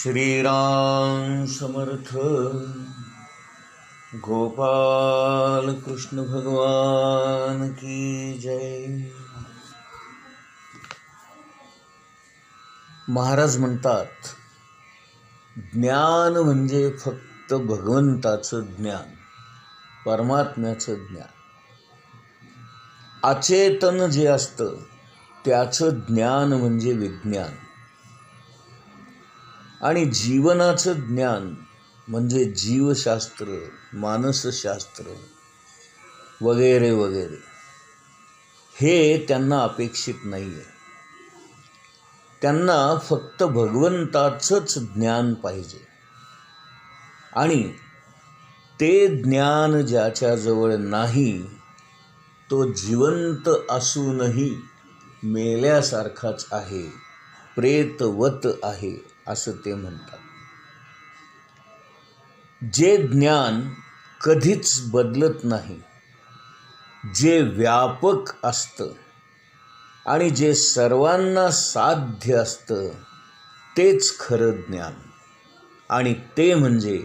श्रीराम समर्थ गोपाल कृष्ण भगवान की जय। महाराज म्हणतात, ज्ञान म्हणजे फक्त भगवंताचं ज्ञान, परमात्म्याचं ज्ञान. अचेतन जे असतं त्याचं ज्ञान म्हणजे विज्ञान, आणि जीवनाचं ज्ञान म्हणजे जीवशास्त्र, मानसशास्त्र वगैरे वगैरे. हे त्यांना अपेक्षित नाही आहे. त्यांना फक्त भगवंताचंच ज्ञान पाहिजे, आणि ते ज्ञान ज्याच्याजवळ नाही तो जिवंत असूनही मेल्यासारखाच आहे, प्रेतवत आहे असं ते म्हणतात. जे ज्ञान कधीच बदलत नाही, जे व्यापक असतं आणि जे सर्वांना साध्य असतं, तेच खरं ज्ञान, आणि ते म्हणजे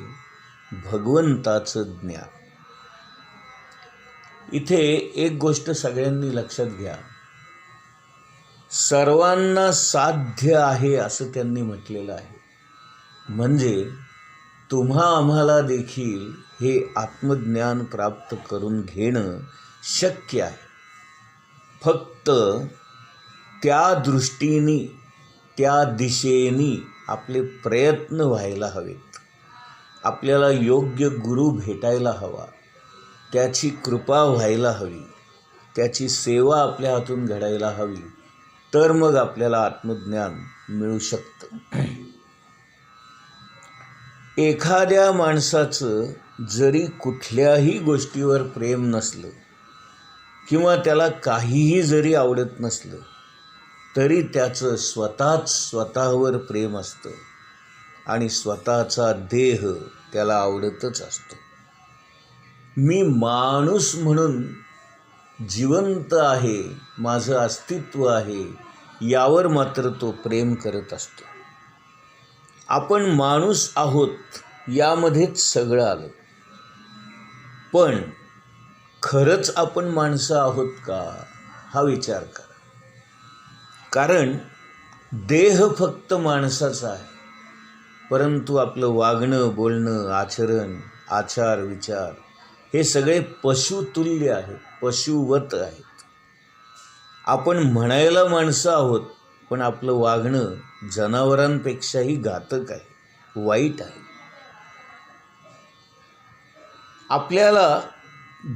भगवंताचं ज्ञान. इथे एक गोष्ट सगळ्यांनी लक्षात घ्या. सर्वांना साध्य आहे असं त्यांनी म्हटलेलं आहे, म्हणजे तुम्हा आम्हाला देखील हे आत्मज्ञान प्राप्त करून घेणं शक्य आहे. फक्त त्या दृष्टीने, त्या दिशेने आपले प्रयत्न व्हायला हवेत. आपल्याला योग्य गुरु भेटायला हवा, त्याची कृपा व्हायला हवी, त्याची सेवा आपल्या हातून घडायला हवी, तर मग आपल्याला आत्मज्ञान मिळू शकतं. एखाद्या माणसाचं जरी कुठल्याही गोष्टीवर प्रेम नसलं किंवा त्याला काहीही जरी आवडत नसलं, तरी त्याचं स्वतःवर प्रेम असतं आणि स्वतःचा देह त्याला आवडतच असतो. मी माणूस म्हणून जिवंत आहे, माझं अस्तित्व आहे, यावर मात्र तो प्रेम करत असतो. आपण माणूस आहोत यामध्येच सगळं आलं. पण खरंच आपण माणसं आहोत का, हा विचार करा. कारण देह फक्त माणसाचा आहे, परंतु आपलं वागणं, बोलणं, आचरण, आचार, विचार हे सगळे पशुतुल्य आहेत, पशुवत आहेत. आपण म्हणायला माणसं आहोत, पण आपलं वागणं जनावरांपेक्षाही घातक आहे, वाईट आहे. आपल्याला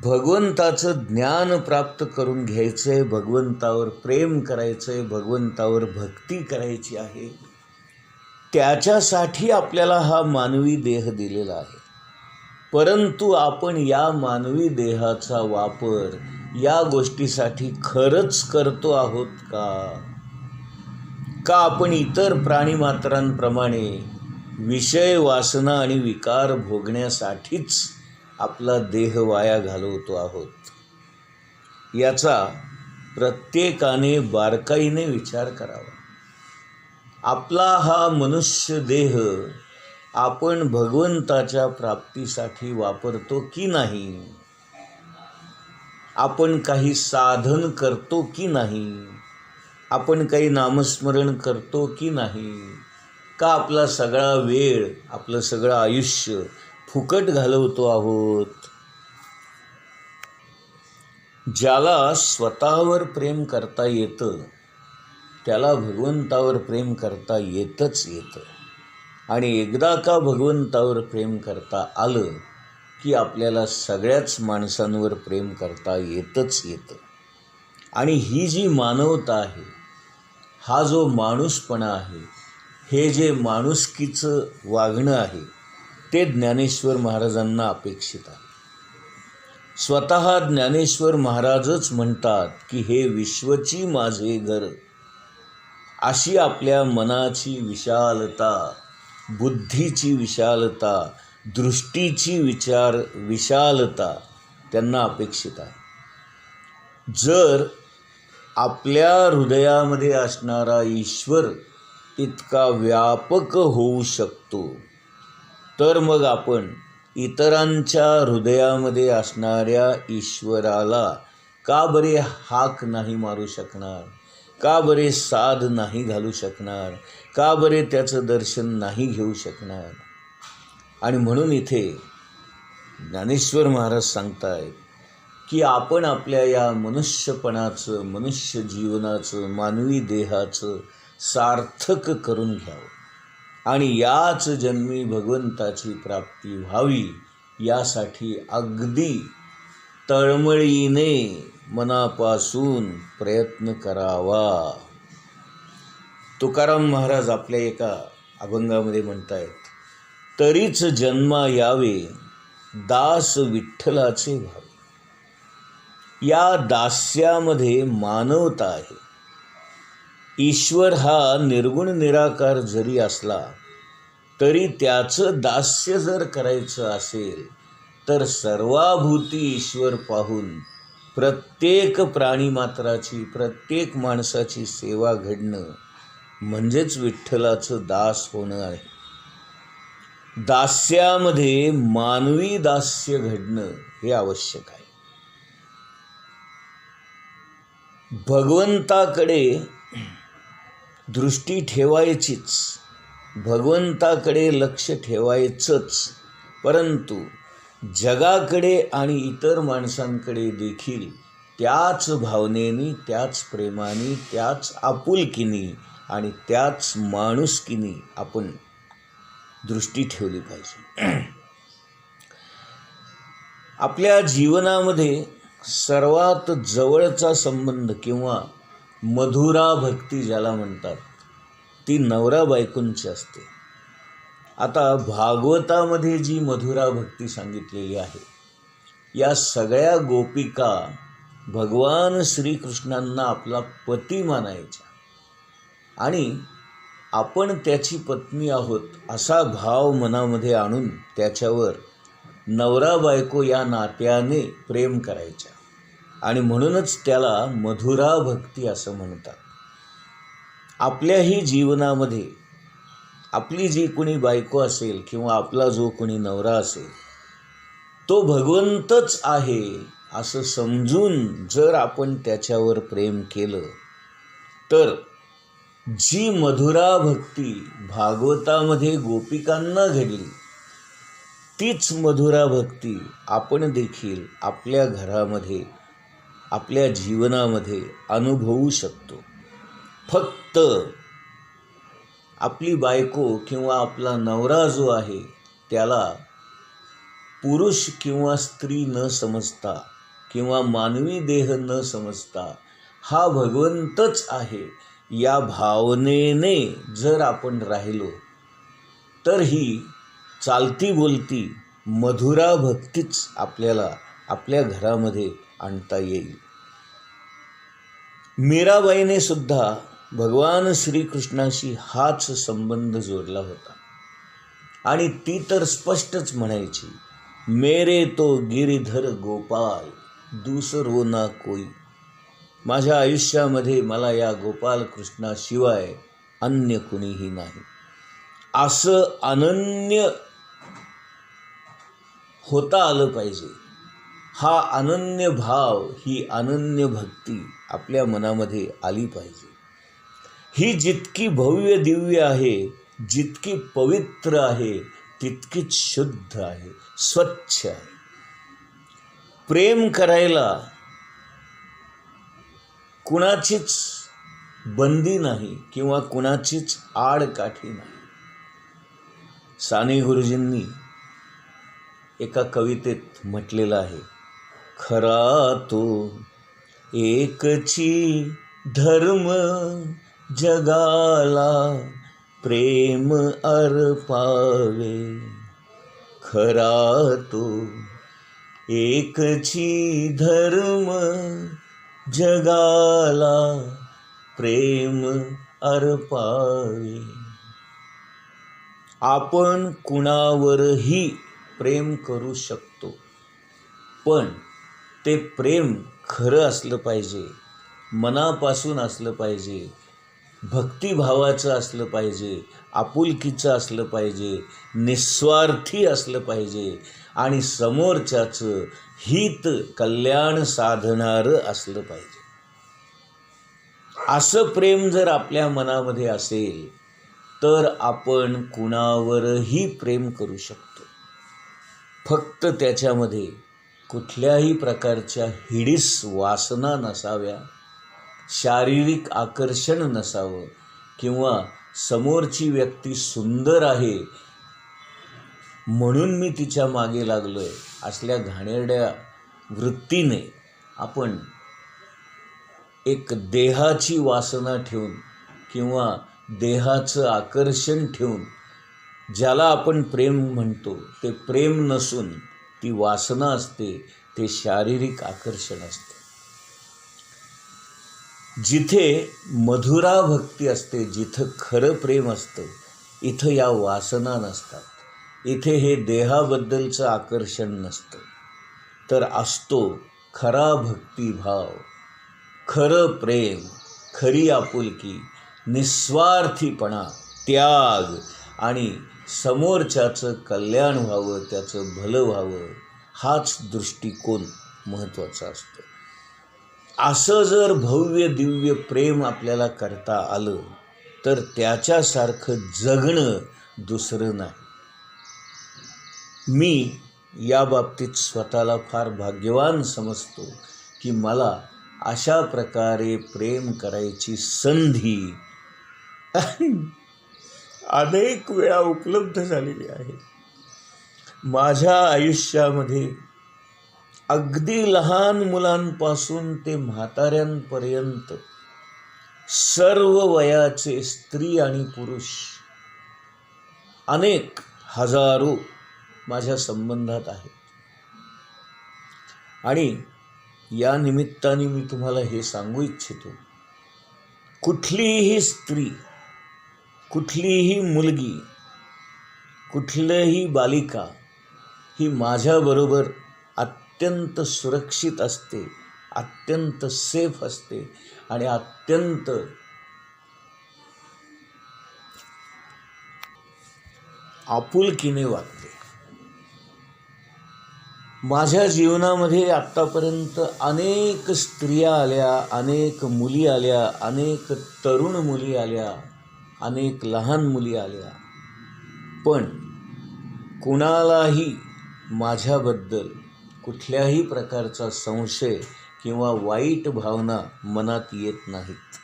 भगवंताचं ज्ञान प्राप्त करून घ्यायचं आहे, भगवंतावर प्रेम करायचं आहे, भगवंतावर भक्ती करायची आहे. त्याच्यासाठी आपल्याला हा मानवी देह दिलेला आहे. परंतु आपण या मानवी देहाचा वापर या गोष्टीसाठी खरंच करतो आहोत का आपण इतर प्राणीमात्रांप्रमाणे विषय, वासना आणि विकार भोगण्यासाठीच आपला देह वाया घालवतो आहोत? याचा प्रत्येकाने बारकाईने विचार करावा. आपला हा मनुष्य देह आपण भगवंताच्या प्राप्तीसाठी वापरतो की नाही? आपण काही साधन करतो की नाही? आपण काही नामस्मरण करतो की नाही? का आपला सगळा वेळ, आपलं सगळं आयुष्य फुकट घालवतो आहोत? ज्याला स्वतःवर प्रेम करता येतं त्याला भगवंतावर प्रेम करता येतच येतं. आणि एकदा का भगवंतावर प्रेम करता आलं की आपल्याला सगळ्याच माणसांवर प्रेम करता येतच येतं. आणि ही जी मानवता आहे, हा जो माणूसपणा आहे, हे जे माणुसकीचं वागणं आहे, ते ज्ञानेश्वर महाराजांना अपेक्षित आहे. स्वतः ज्ञानेश्वर महाराजच म्हणतात की हे विश्वची माझे घर. अशी आपल्या मनाची विशालता, बुद्धीची विशालता, दृष्टीची विशालता त्यांना अपेक्षित आहे. जर आपल्या हृदयामध्ये असणारा ईश्वर इतका व्यापक होऊ शकतो, तर मग आपण इतरांच्या हृदयामध्ये असणाऱ्या ईश्वराला का बरे हाक नाही मारू शकणार, का बरे साद नाही घालू शकणार, का बरे त्याचं दर्शन नाही घेऊ शकणार. आणि म्हणून इथे ज्ञानेश्वर महाराज सांगतायत की आपण आपल्या या मनुष्यपणाचं, मनुष्य जीवनाचं, मानवी देहाचं सार्थक करून घ्यावं आणि याच जन्मी भगवंताची प्राप्ती व्हावी यासाठी अगदी तळमळीने मनापासून प्रयत्न करावा. तुकाराम महाराज आपल्या एका अभंगामध्ये म्हणतायत, तरीच जन्मा यावे दास विठ्ठलाचे व्हावे. या दास्यामध्ये मानवता आहे. ईश्वर हा निर्गुण निराकार जरी असला तरी त्याचं दास्य जर करायचं असेल तर सर्वाभूती ईश्वर पाहून प्रत्येक प्राणीमात्राची, प्रत्येक माणसाची सेवा घडणं म्हणजेच विठ्ठलाचं दास होणं आहे. दास्यामध्ये मानवी दास्य घडणं हे आवश्यक आहे. भगवंताकडे दृष्टी ठेवायचीच, भगवंताकडे लक्ष ठेवायचंच, परंतु जगाकडे आणि इतर माणसांकडे देखील त्याच भावनेनी, त्याच प्रेमाने, त्याच आपुलकीनी आणि त्याच माणुसकीनी आपण दृष्टी ठेवली पाहिजे. आपल्या जीवनामध्ये सर्वात जवळचा संबंध किंवा मधुरा भक्ती ज्याला म्हणतात ती नवरा बायकोंची असते. आता भागवतामध्ये जी मधुरा भक्ती सांगितलेली आहे, या सगळ्या गोपिका भगवान श्रीकृष्णांना आपला पती मानायच्या आणि आपण त्याची पत्नी आहोत असा भाव मनामध्ये आणून त्याच्यावर नवरा बायको या नात्याने प्रेम करायच्या आणि म्हणूनच त्याला मधुरा भक्ती असं म्हणतात. आपल्याही जीवनामध्ये आपली जी कोणी बायको असेल किंवा आपला जो कोणी नवरा असेल तो भगवंतच आहे असं समजून जर आपण त्याच्यावर प्रेम केलं तर जी मधुरा भक्ती भागवतामध्ये गोपिकांना घडली तीच मधुरा भक्ती आपण देखील आपल्या घरामध्ये, आपल्या जीवनामध्ये अनुभवू शकतो. फक्त आपली बायको किंवा आपला नवरा जो आहे त्याला पुरुष किंवा स्त्री न समजता किंवा मानवी देह न समजता हा भगवंतच आहे या भावनेने जर आपण राहिलो तर ही चालती बोलती मधुरा भक्तीच आपल्याला आपल्या घरामध्ये आणता येईल. मीराबाईने सुद्धा भगवान श्रीकृष्णाशी हाच संबंध जोडला होता आणि ती तर स्पष्टच म्हणायची, मेरे तो गिरिधर गोपाल दूसरो ना कोई. माझ्या आयुष्यामध्ये मला या गोपाल कृष्णाशिवाय अन्य कुणीही नाही. असं अनन्य होता आलं पाहिजे. हा अनन्य भाव, ही अनन्य भक्ती आपल्या मनामध्ये आली पाहिजे. ही जितकी भव्य दिव्य आहे, जितकी पवित्र आहे, तितकीच शुद्ध आहे, स्वच्छ आहे. प्रेम करायला कुणाचीच बंदी नाही किंवा कुणाचीच आडकाठी नाही. साने गुरुजींनी एका कवितेत म्हटलेलं आहे, खरा तो एकची धर्म जगाला प्रेम अर्पावे. खरा तो एकची धर्म जगाला प्रेम अर्पावे. आपण कुणावरही प्रेम करू शकतो, पण ते प्रेम खरं असलं पाहिजे, मनापासून असलं पाहिजे, भक्तिभावाचं असलं पाहिजे, आपुलकीचं असलं पाहिजे, निस्वार्थी असलं पाहिजे आणि समोरच्याचं हित कल्याण साधणारं असलं पाहिजे. असं प्रेम जर आपल्या मनामध्ये असेल तर आपण कुणावरही प्रेम करू शकतो. फक्त त्याच्यामध्ये कुठल्याही प्रकारच्या हिडीस वासना नसाव्या, शारीरिक आकर्षण नसावं किंवा समोरची व्यक्ती सुंदर आहे म्हणून मी तिच्या मागे लागलोय असल्या घाणेरड्या वृत्तीने आपण एक देहाची वासना ठेवून किंवा देहाचं आकर्षण ठेवून ज्याला आपण प्रेम म्हणतो ते प्रेम नसून ती वासना असते, ते शारीरिक आकर्षण असते. जिथे मधुरा भक्ती असते, जिथं खरं प्रेम असतं, इथं या वासना नसतात, इथे हे देहाबद्दलचं आकर्षण नसतं, तर असतो खरा भक्तिभाव, खरं प्रेम, खरी आपुलकी, निस्वार्थीपणा, त्याग आणि समोरच्याचं कल्याण व्हावं, त्याचं भलं व्हावं, हाच दृष्टिकोन महत्त्वाचा असतो. असं जर भव्य दिव्य प्रेम आपल्याला करता आलं तर त्याच्यासारखं जगणं दुसरं नाही. मी या बाबतीत स्वतःला फार भाग्यवान समजतो की मला अशा प्रकारे प्रेम करायची संधी अनेक वेळा उपलब्ध झालेली आहे. माझ्या आयुष्यामध्ये अगदी लहान मुलांपासून ते म्हाताऱ्यांपर्यंत सर्व वयाचे स्त्री आणि पुरुष अनेक हजारो माझ्या संबंधात आहेत. आणि या निमित्ताने मी तुम्हाला हे सांगू इच्छितो, कुठलीही स्त्री, कुठलीही मुलगी, कुठलीही बालिका ही माझ्याबरोबर अत्यंत सुरक्षित असते, अत्यंत सेफ असते आणि अत्यंत आपुलकीने वागते. माझ्या जीवनामध्ये आत्तापर्यंत अनेक स्त्रिया आल्या, अनेक मुली आल्या, अनेक तरुण मुली आल्या, अनेक लहान मुली आल्या, पण कुणालाही माझ्याबद्दल कुठल्याही प्रकारचा संशय किंवा वाईट भावना मनात येत नाहीत.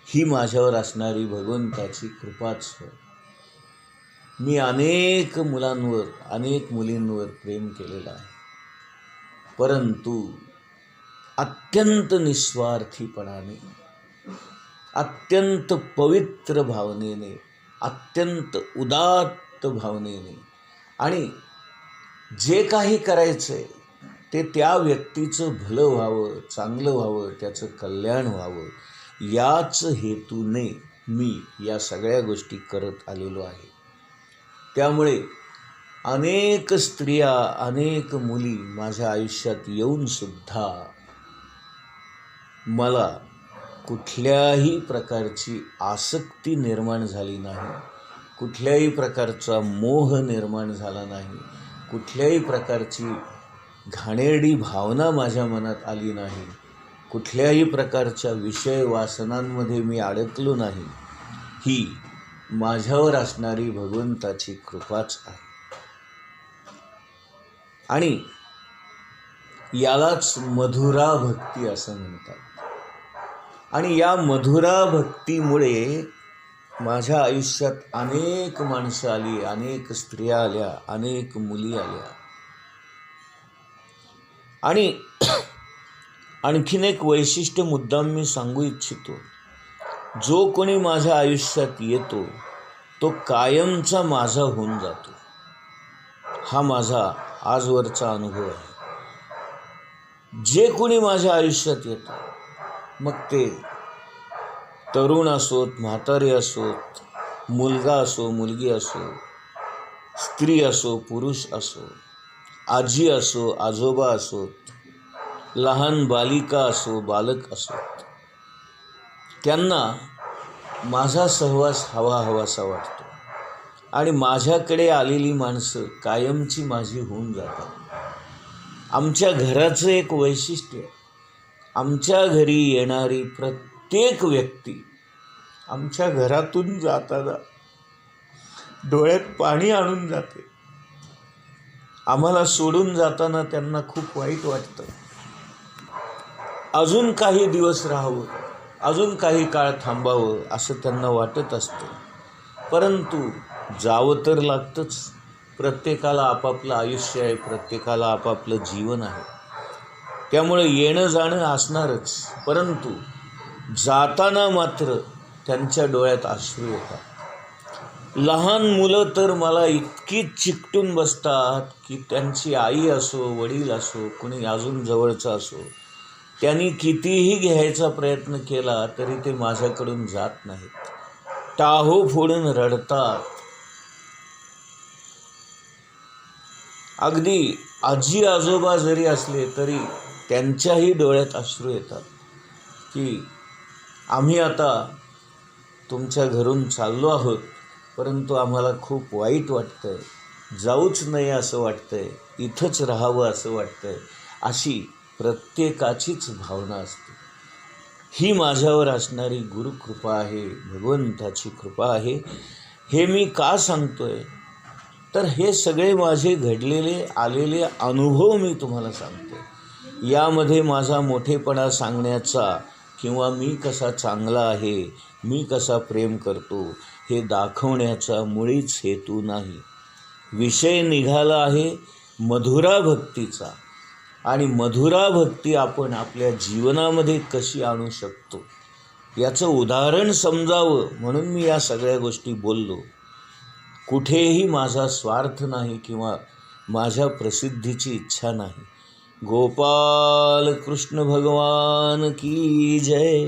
ही माझ्यावर असणारी भगवंताची कृपाच होय. मी अनेक मुलांवर, अनेक मुलींवर प्रेम केलेलं आहे, परंतु अत्यंत निस्वार्थीपणाने, अत्यंत पवित्र भावनेने, अत्यंत उदात्त भावनेने आणि जे काही करायचं आहे ते त्या व्यक्तीचं भलं व्हावं, चांगलं व्हावं, त्याचं कल्याण व्हावं, याच हेतूने मी या सगळ्या गोष्टी करत आलेलो आहे. त्यामुळे अनेक स्त्रिया, अनेक मुली माझ्या आयुष्यात येऊनसुद्धा मला कुठल्याही प्रकारची आसक्ती निर्माण झाली नाही, कुठल्याही प्रकारचा मोह निर्माण झाला नाही, कुठल्याही प्रकारची घाणेरडी भावना माझ्या मनात आली नाही, कुठल्याही प्रकारच्या विषय वासनांमध्ये मी अडकलो नाही. ही माझ्यावर असणारी भगवंताची कृपाच आहे. आणि यालाच मधुरा भक्ती असं म्हणतात. आणि या मधुरा भक्तीमुळे माझ्या आयुष्यात अनेक माणसं आली, अनेक स्त्रिया आल्या, अनेक मुली आल्या. आणि आणखीन एक वैशिष्ट्य मुद्दाम मी सांगू इच्छितो, जो कोणी माझ्या आयुष्यात येतो तो कायमचा माझा होऊन जातो. हा माझा आजवरचा अनुभव आहे. जे कोणी माझ्या आयुष्यात येतं, मग ते तरुण असोत, म्हातारे असोत, मुलगा असो, मुलगी असो, स्त्री असो, पुरुष असो, आजी असो, आजोबा असोत, लहान बालिका असो, बालक असोत, त्यांना माझा सहवास हवासा वाटतो आणि माझ्याकडे आलेली माणसं कायमची माझी होऊन जातात. आमच्या घराचं एक वैशिष्ट्य, आमच्या घरी येणारी प्रत्येक व्यक्ती आमच्या घरातून जाताना डोळ्यात पाणी आणून जाते. आम्हाला सोडून जाताना त्यांना खूप वाईट वाटतं. अजून काही दिवस राहावं, अजून काही काळ थांबावं असं त्यांना वाटत असतं. परंतु जावं तर लागतंच. प्रत्येकाला आपापलं आयुष्य आहे, प्रत्येकाला आपापलं जीवन आहे. त्यामुळे येणं जाणं असणारच. परंतु जाताना मात्र त्यांच्या डोळ्यात अश्रू येतात. लहान मुलं तर मला इतकी चिकटून बसतात की त्यांची आई असो, वडील असो, कुणी अजून जवळचं असो, त्यांनी कितीही घ्यायचा प्रयत्न केला तरी ते माझ्याकडून जात नाहीत. टाहो फोडून रडतात. अगदी आजी आजोबा जरी असले तरी त्यांच्याही डोळ्यात अश्रू येतात की आम्ही आता तुमच्या घरून चाललो आहोत, परंतु आम्हाला खूप वाईट वाटतंय, जाऊच नये असं वाटतंय, इथंच राहावं असं वाटतंय. अशी प्रत्येकाचीच भावना असते. ही माझ्यावर असणारी गुरुकृपा आहे, भगवंताची कृपा आहे. हे मी का सांगतोय तर हे सगळे माझे घडलेले आलेले अनुभव मी तुम्हाला सांगतो. यामध्ये माझा मोठेपणा सांगण्याचा किंवा मी कसा चांगला आहे, मी कसा प्रेम करतो हे दाखवण्याचा मुळीच हेतू नाही. विषय निघाला आहे मधुरा भक्तीचा आणि मधुरा भक्ती आपण आपल्या जीवनामध्ये कशी आणू शकतो याचं उदाहरण समजावं म्हणून मी या सगळ्या गोष्टी बोललो. कुठेही माझा स्वार्थ नाही किंवा माझ्या प्रसिद्धीची इच्छा नाही. गोपाल कृष्ण भगवान की जय.